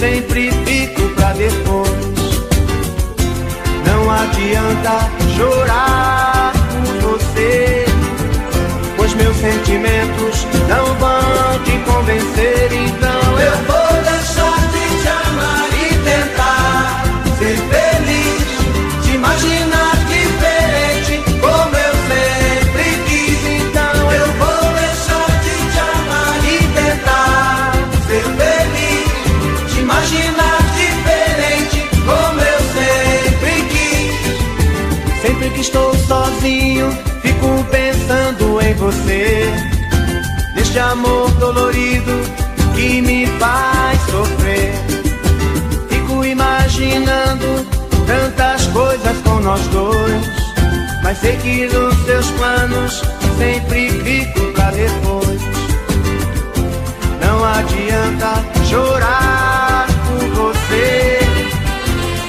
sempre fico pra depois. Não adianta chorar por você, pois meus sentimentos não vão te convencer. Então eu vou deixar de te amar e tentar ser feliz, te imaginar diferente como eu sempre quis. Então eu vou deixar de te amar e tentar ser feliz, te imaginar diferente como eu sempre quis. Sempre que estou sozinho, fico pensando em você, neste amor dolorido que me faz sofrer. Fico imaginando tantas coisas com nós dois, mas sei que nos seus planos sempre fico pra depois. Não adianta chorar por você,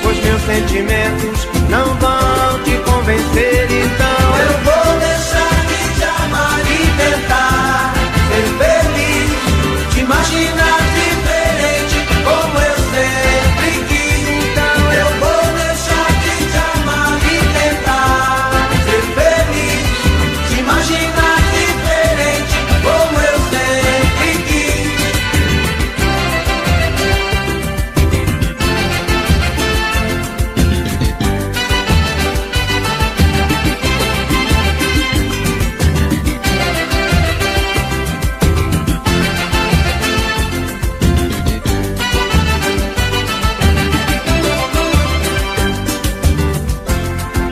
pois meus sentimentos não vão te convencer. Então eu vou deixar de te amar e tentar ser feliz, te imaginar diferente como eu sempre quis. Então eu vou deixar de te amar e tentar ser feliz, te imaginar diferente como eu sempre quis.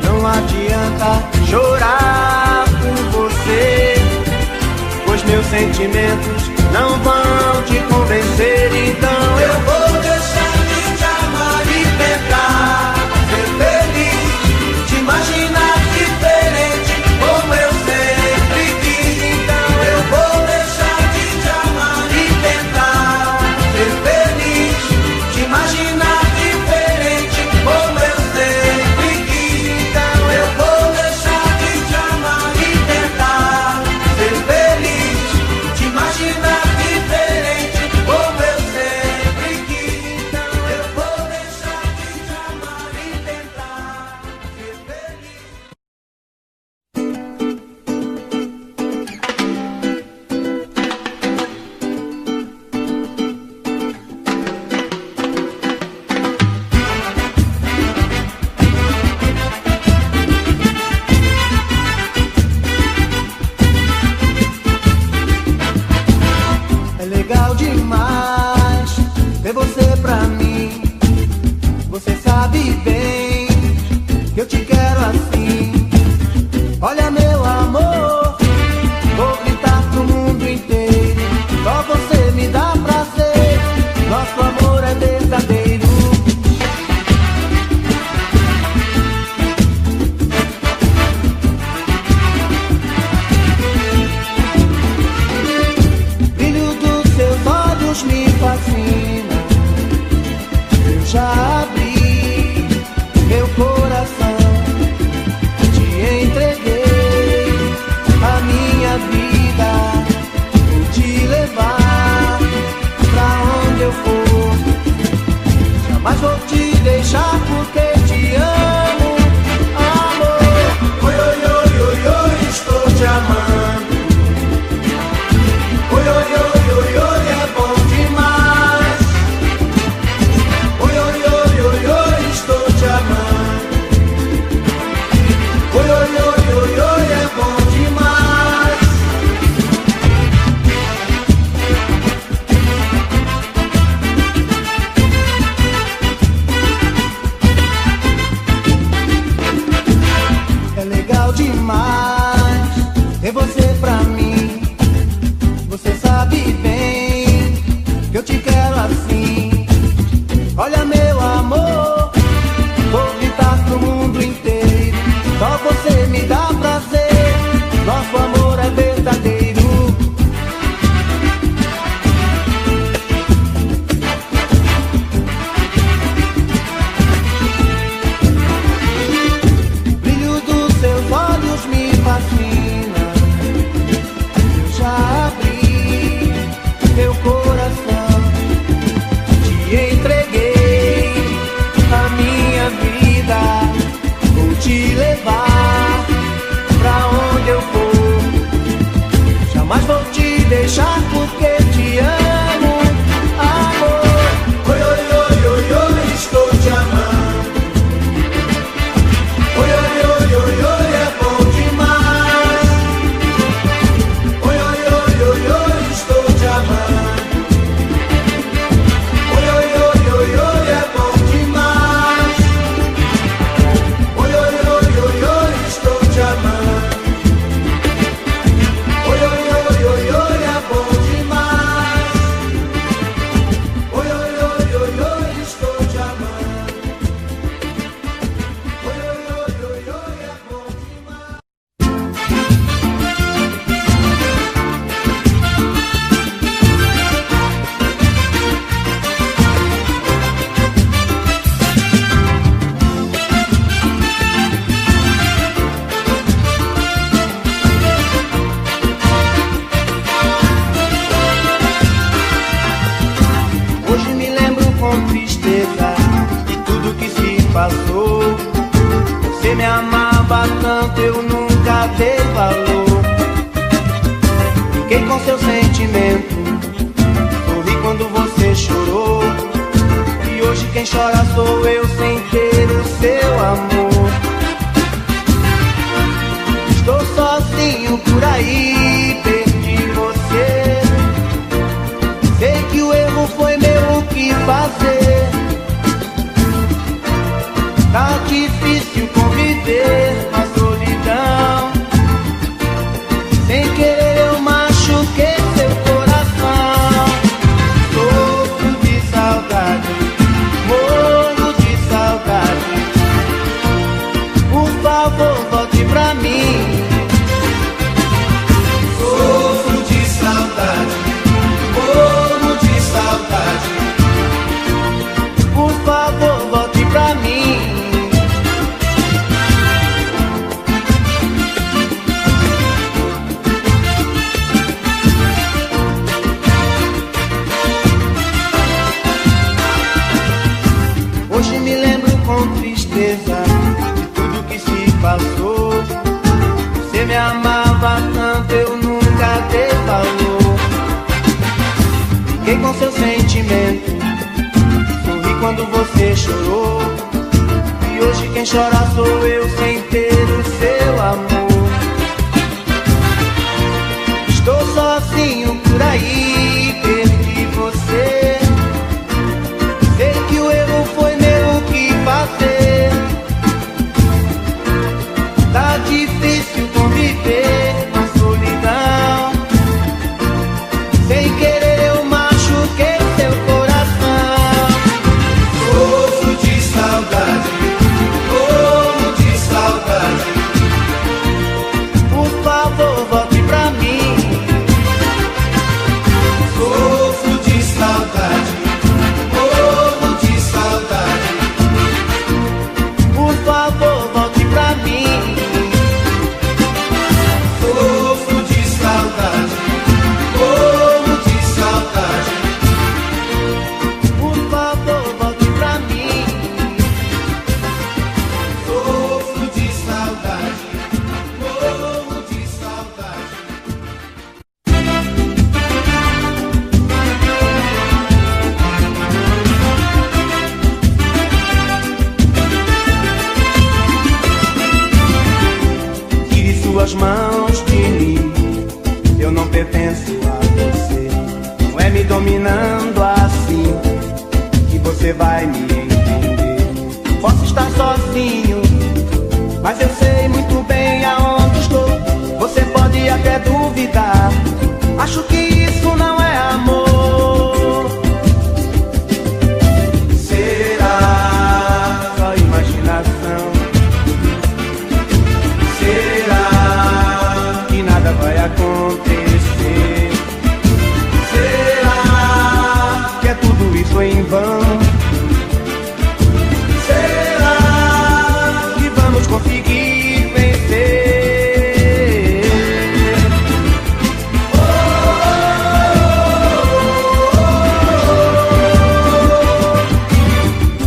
Não adianta chorar por você, pois meus sentimentos não vão te convencer. Então eu vou deixar de te amar e tentar ser feliz, te imaginar diferente como eu sempre quis. Então eu vou deixar de te amar e tentar ser feliz, te imaginar diferente como eu sempre quis. Então eu vou deixar de te amar e tentar ser feliz, te imaginar diferente como eu sempre quis. Então eu vou deixar de te amar e tentar ser feliz. É legal demais ter você pra mim. Você sabe bem que eu te quero assim. Olha, meu amor, vou gritar pro mundo inteiro. Só você me dá prazer, nosso amor é verdadeiro. Brilho dos seus olhos me fascina. Eu já abri meu coração, te entreguei a minha vida. Vou te levar pra onde eu for, jamais vou te deixar porque te amo, amor. Oi, oi, oi, oi, oi, estou te amando. Oi, oi, oi, oi, oi, é bom demais. Oi, oi, oi, oi, oi, estou te amando. Oi, oi, oi, oi, oi, é bom demais. É legal demais ter você pra mim. Você sabe bem que eu te quero assim. Olha, meu amor, vou gritar pro mundo inteiro. Só você me dá prazer, nosso amor é verdadeiro. Brilho dos seus olhos me fascina. tanto eu nunca dei valor. Fiquei com seu sentimento, sorri quando você chorou. E hoje quem chora sou eu sem ter o seu amor. Estou sozinho por aí, perdi você. Sei que o erro foi meu, o que fazer? Tá difícil conviver na solidão. Sem querer eu machuquei seu coração. Sofro de saudade, morro de saudade. Por favor, volte pra mim. Sofro de saudade, morro de saudade. Por favor, volte pra mim. Hoje me lembro com tristeza de tudo que se passou. Você me amava tanto, eu nunca dei valor. Fiquei com seu sentimento, sorri quando você chorou. E hoje quem chora sou eu sem ter o seu amor. Estou sozinho por aí, perdi você. Sei que o erro foi meu, o que fazer? Tá difícil conviver na solidão. Sem querer eu machuquei seu coração. Sofro de saudade, morro de saudade. Por favor, volte pra mim. Sofro de saudade, morro de saudade. Por favor, volte pra mim. Sofro de saudade, morro de saudade. Por favor, volte pra mim. Sofro de saudade, morro de saudade. Tire suas mãos de mim, eu não pertenço a você. Não é me dominando assim que você vai me entender. Posso estar sozinho, mas eu sei muito bem aonde estou. Você pode até duvidar, acho que isso não é amor. Será só imaginação? Será que nada vai acontecer? Será que é tudo isso em vão? Será que vamos conseguir vencer?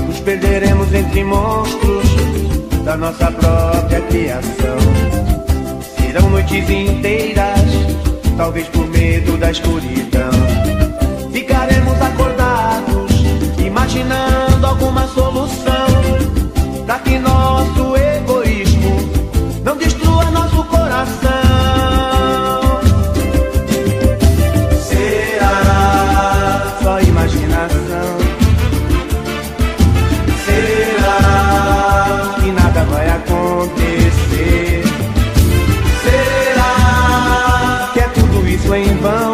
Nos perderemos entre monstros da nossa própria criação. Serão noites inteiras, talvez por medo da escuridão. Ficaremos acordados, imaginando alguma solução, pra que nosso egoísmo não destrua nosso coração. Será só imaginação? Será que nada vai acontecer? Será que é tudo isso em vão?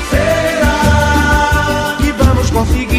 Será que vamos conseguir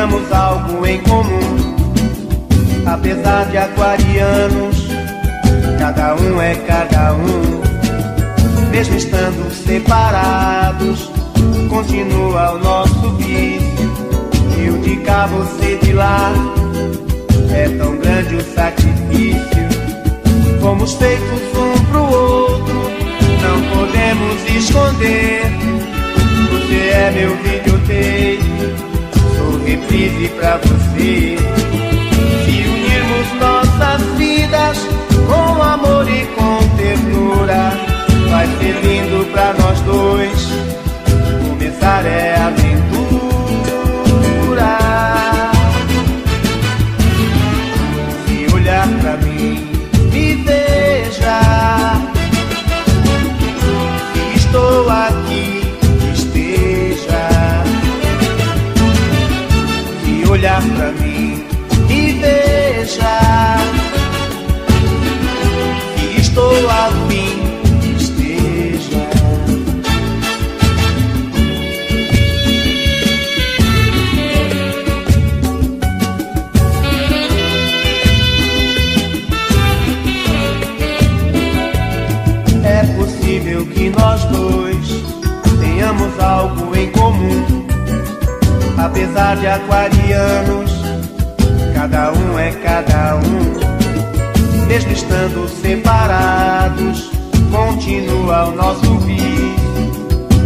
tenhamos algo em comum. Apesar de aquarianos, cada um é cada um. Mesmo estando separados, continua o nosso vício. E o de cá, você de lá, é tão grande o sacrifício. Fomos feitos um pro outro, não podemos esconder. Você é meu videotape, sou reprise pra você. Se unirmos nossas vidas com amor e com ternura, vai ser lindo pra nós dois. Começar é aventura. Se olhar pra mim, me veja. Se estou aqui, esteja. Se olhar pra mim, me veja. Se estou afim, esteja. É possível que nós dois tenhamos algo em comum. Apesar de aquarianos, cada um é cada um. Mesmo estando separados, continua o nosso vício.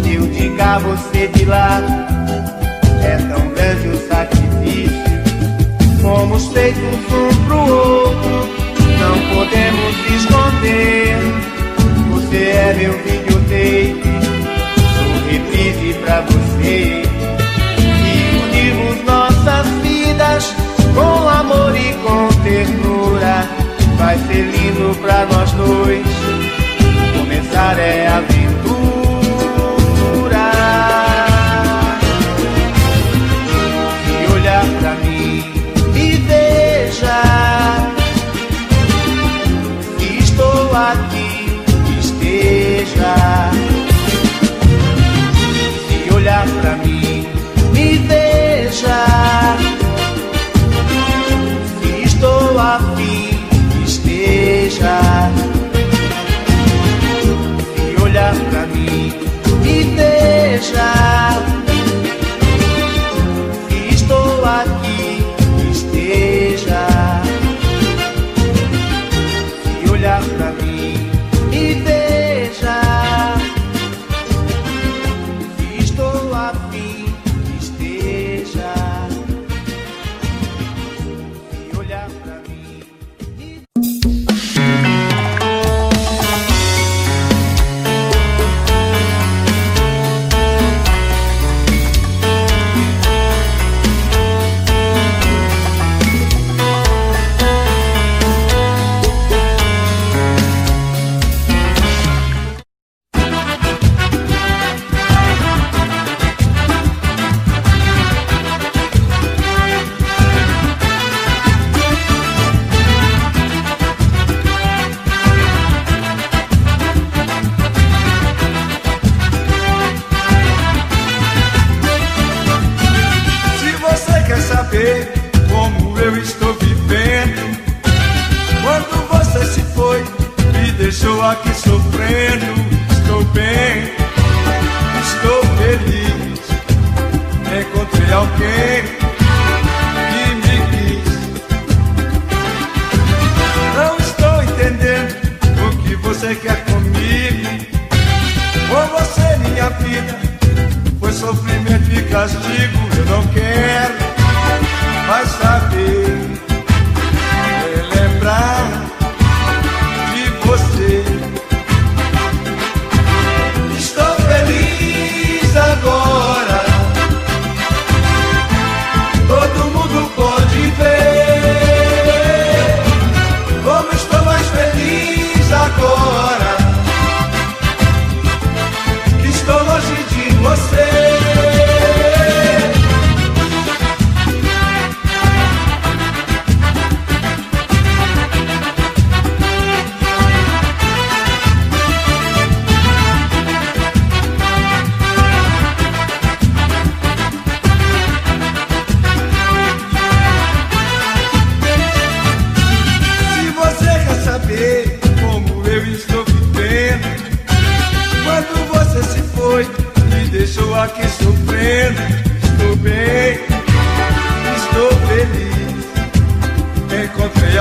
Eu de cá, você de lá, é tão grande o sacrifício. Fomos feitos um pro outro, não podemos esconder. Você é meu videotape, sou reprise pra você. E unirmos nossas vidas com amor e com ternura, vai ser lindo pra nós dois. Começar é aventura. Se olhar pra mim, me veja. Se estou aqui, esteja. Se olhar pra mim, me veja. Se estou afim, esteja. Se olhar pra mim, me veja. Se estou aqui, esteja. Se olhar pra mim, me veja. Se estou afim, esteja. Se olhar pra mim, me... Como eu estou vivendo, quando você se foi, me deixou aqui sofrendo. Estou bem, estou feliz, encontrei alguém que me quis. Não estou entendendo o que você quer comigo. Com você minha vida foi sofrimento e castigo. Eu não quero mais saber, lembrar de você. Estou feliz agora,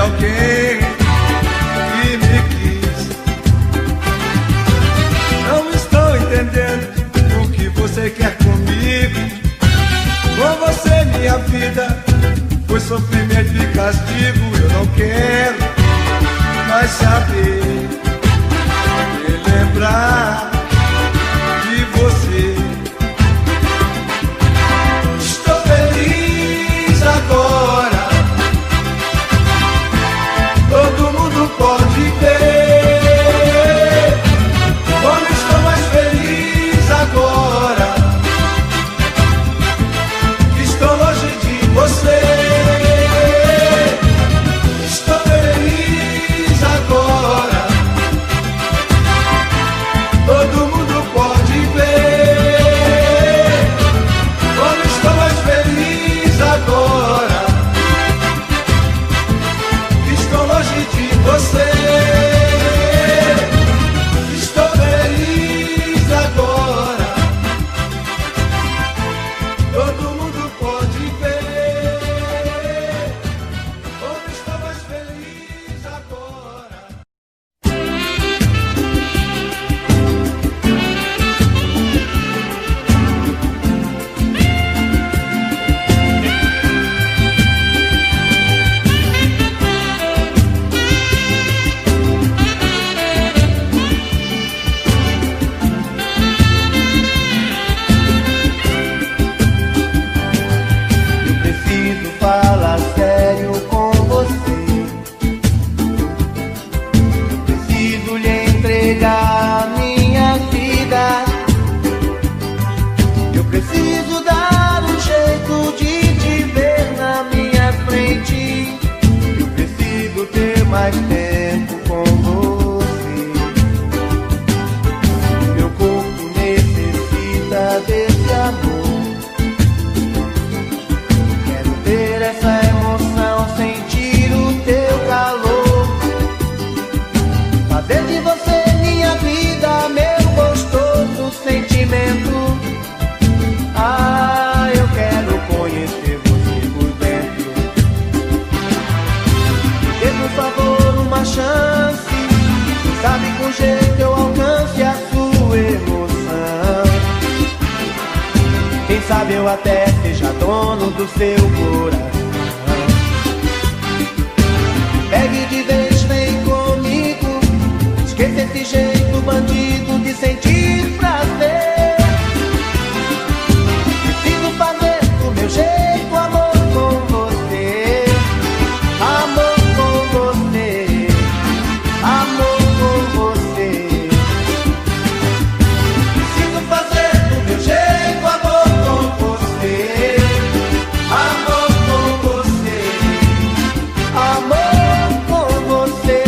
alguém que me quis. Não estou entendendo o que você quer comigo. Com você minha vida foi sofrimento e castigo. Eu não quero mais saber e lembrar de você. Estou feliz agora, todo mundo pode ver como estou mais feliz agora, que estou longe de você. Estou feliz agora, todo mundo pode ver como estou mais feliz agora, que estou longe de você. Estou feliz agora, todo mundo pode ver como estou mais feliz agora. Eu preciso falar sério com você. Eu preciso lhe entregar a minha vida. Eu preciso dar um jeito de te ver na minha frente. Eu preciso ter mais tempo com você. Meu corpo necessita desse amor. Quero ter essa emoção, sentir o teu calor, fazer de você minha vida, meu gostoso sentimento. Ah, eu quero conhecer você por dentro. Dê por favor uma chance, quem sabe com jeito eu alcance a sua emoção. Quem sabe eu até seja dono do seu coração. Pegue de vez, vem comigo, esqueça esse jeito bandido de sentir prazer. Preciso fazer do meu jeito amor com você. Amor com você, amor com você. Preciso fazer do meu jeito amor com você. Amor com você, amor com você.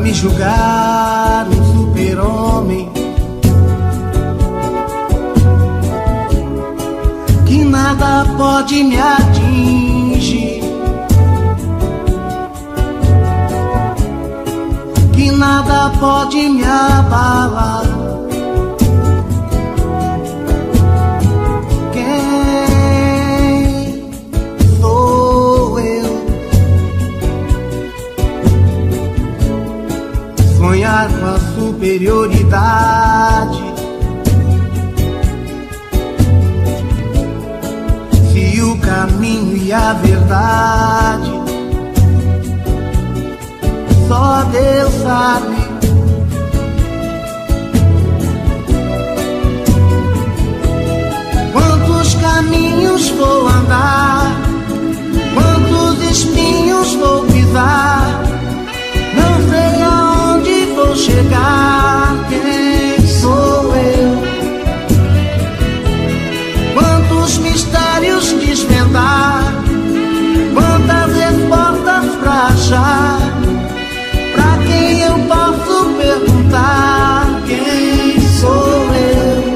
me julgar um super-homem, que nada pode me atingir, que nada pode me abalar. Quem sou eu? Sonhar com a superioridade, se o caminho e a verdade só Deus sabe. Quantos caminhos vou andar, quantos espinhos vou pisar, não sei aonde vou chegar. Quem sou eu? Quantos mistérios desvendar, quantas respostas pra achar, pra quem eu posso perguntar? Quem sou eu?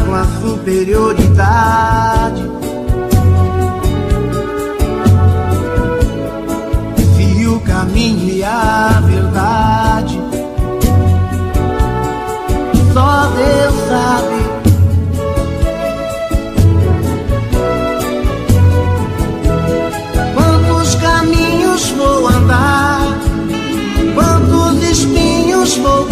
Com a superioridade, se o caminho e a verdade só Deus sabe. Quantos caminhos vou andar, quantos espinhos vou